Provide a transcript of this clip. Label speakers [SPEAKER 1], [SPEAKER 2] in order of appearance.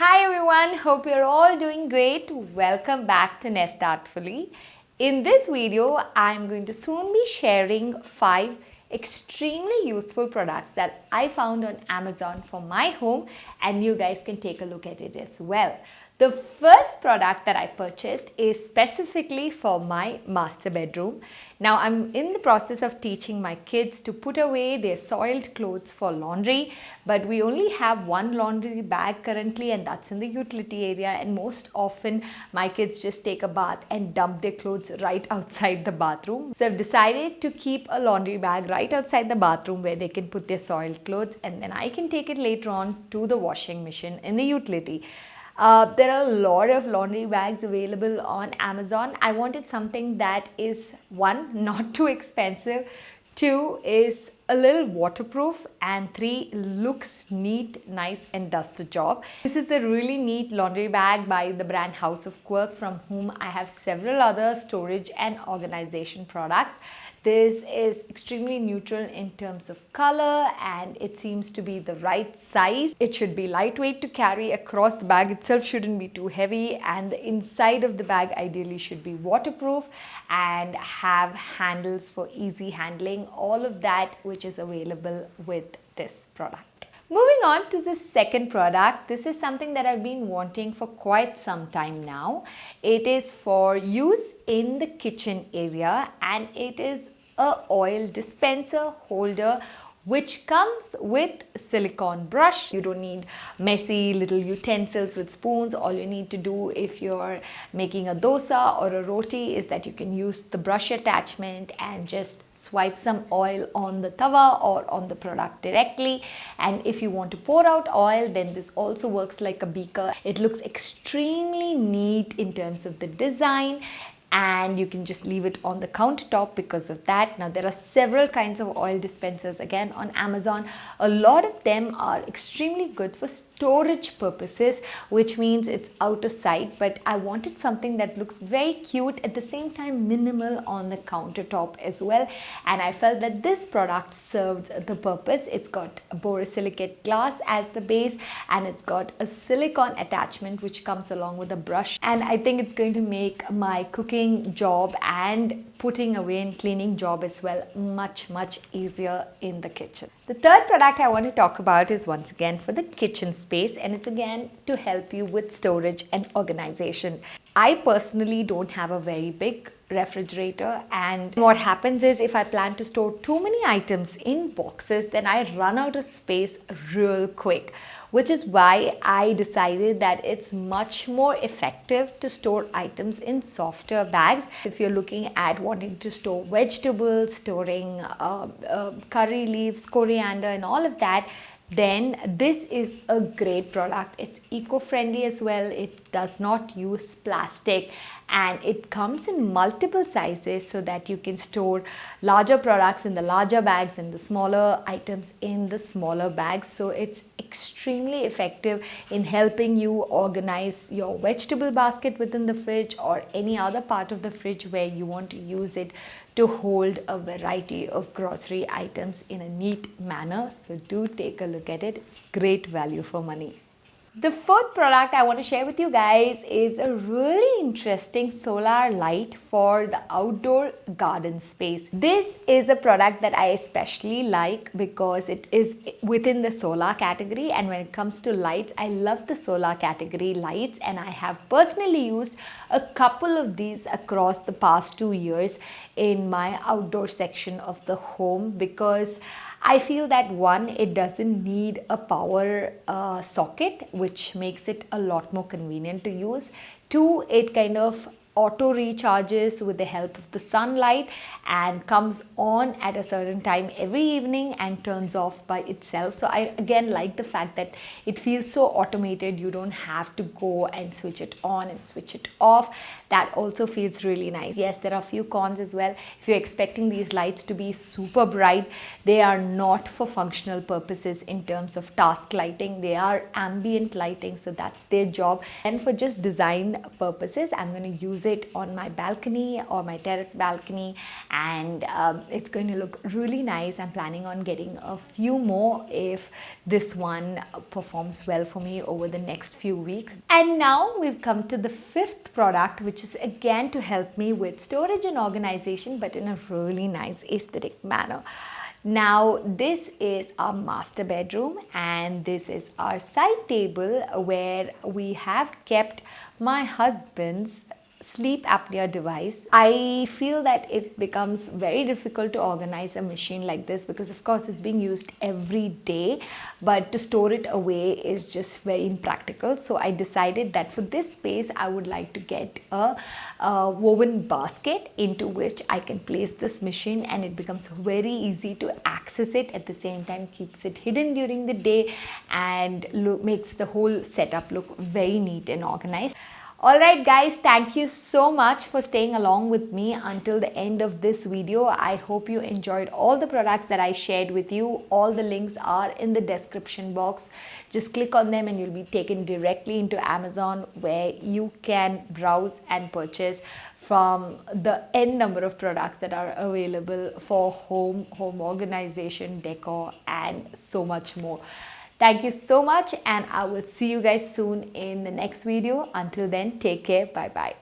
[SPEAKER 1] Hi everyone, hope you're all doing great. Welcome back to Nest Artfully. In this video, I'm going to soon be sharing 5 extremely useful products that I found on Amazon for my home, and you guys can take a look at it as well. The first product that I purchased is specifically for my master bedroom. Now I'm in the process of teaching my kids to put away their soiled clothes for laundry, but we only have one laundry bag currently, and that's in the utility area, and most often my kids just take a bath and dump their clothes right outside the bathroom. So I've decided to keep a laundry bag right outside the bathroom where they can put their soiled clothes, and then I can take it later on to the washing machine in the utility. There are a lot of laundry bags available on Amazon. I wanted something that is, one, not too expensive, two, is a little waterproof, and three, looks neat, nice, and does the job. This is a really neat laundry bag by the brand House of Quirk, from whom I have several other storage and organization products. This is extremely neutral in terms of color, and it seems to be the right size. It should be lightweight to carry across. The bag itself shouldn't be too heavy, and the inside of the bag ideally should be waterproof and have handles for easy handling. All of that which is available with this product. Moving on to the second product, this is something that I've been wanting for quite some time now. It is for use in the kitchen area, and it is an oil dispenser holder which comes with silicone brush. You don't need messy little utensils with spoons. All you need to do if you're making a dosa or a roti is that you can use the brush attachment and just swipe some oil on the tawa or on the product directly. And if you want to pour out oil, then this also works like a beaker. It looks extremely neat in terms of the design, and you can just leave it on the countertop because of that. Now there are several kinds of oil dispensers again on Amazon. A lot of them are extremely good for storage purposes, which means it's out of sight, but I wanted something that looks very cute, at the same time minimal on the countertop as well, and I felt that this product served the purpose. It's got a borosilicate glass as the base, and it's got a silicone attachment which comes along with a brush, and I think it's going to make my cooking job and putting away and cleaning job as well much easier in the kitchen. The third product I want to talk about is once again for the kitchen space, and it's again to help you with storage and organization. I personally don't have a very big refrigerator, and what happens is if I plan to store too many items in boxes, then I run out of space real quick, which is why I decided that it's much more effective to store items in softer bags. If you're looking at wanting to store vegetables, storing curry leaves, coriander and all of that, then this is a great product. It's eco-friendly as well. It does not use plastic, and it comes in multiple sizes so that you can store larger products in the larger bags and the smaller items in the smaller bags. So it's extremely effective in helping you organize your vegetable basket within the fridge or any other part of the fridge where you want to use it to hold a variety of grocery items in a neat manner. So do take a look at it. It's great value for money. The fourth product I want to share with you guys is a really interesting solar light for the outdoor garden space. This is a product that I especially like because it is within the solar category, and when it comes to lights, I love the solar category lights, and I have personally used a couple of these across the past 2 years in my outdoor section of the home, because I feel that one, it doesn't need a power socket, which makes it a lot more convenient to use. Two, it kind of auto recharges with the help of the sunlight and comes on at a certain time every evening and turns off by itself. So I again like the fact that it feels so automated. You don't have to go and switch it on and switch it off. That also feels really nice. Yes, there are a few cons as well. If you're expecting these lights to be super bright, they are not for functional purposes in terms of task lighting. They are ambient lighting, so that's their job. And for just design purposes, I'm going to use use it on my balcony or my terrace balcony, and it's going to look really nice. I'm planning on getting a few more if this one performs well for me over the next few weeks. And now we've come to the fifth product, which is again to help me with storage and organization, but in a really nice aesthetic manner. Now this is our master bedroom, and this is our side table where we have kept my husband's sleep apnea device. I feel that it becomes very difficult to organize a machine like this because of course it's being used every day, but to store it away is just very impractical. So I decided that for this space I would like to get a woven basket into which I can place this machine, and it becomes very easy to access it, at the same time keeps it hidden during the day and makes the whole setup look very neat and organized. Alright guys, thank you so much for staying along with me until the end of this video. I hope you enjoyed all the products that I shared with you. All the links are in the description box. Just click on them and you'll be taken directly into Amazon, where you can browse and purchase from the n number of products that are available for home organization, decor, and so much more. Thank you so much, and I will see you guys soon in the next video. Until then, take care. Bye bye.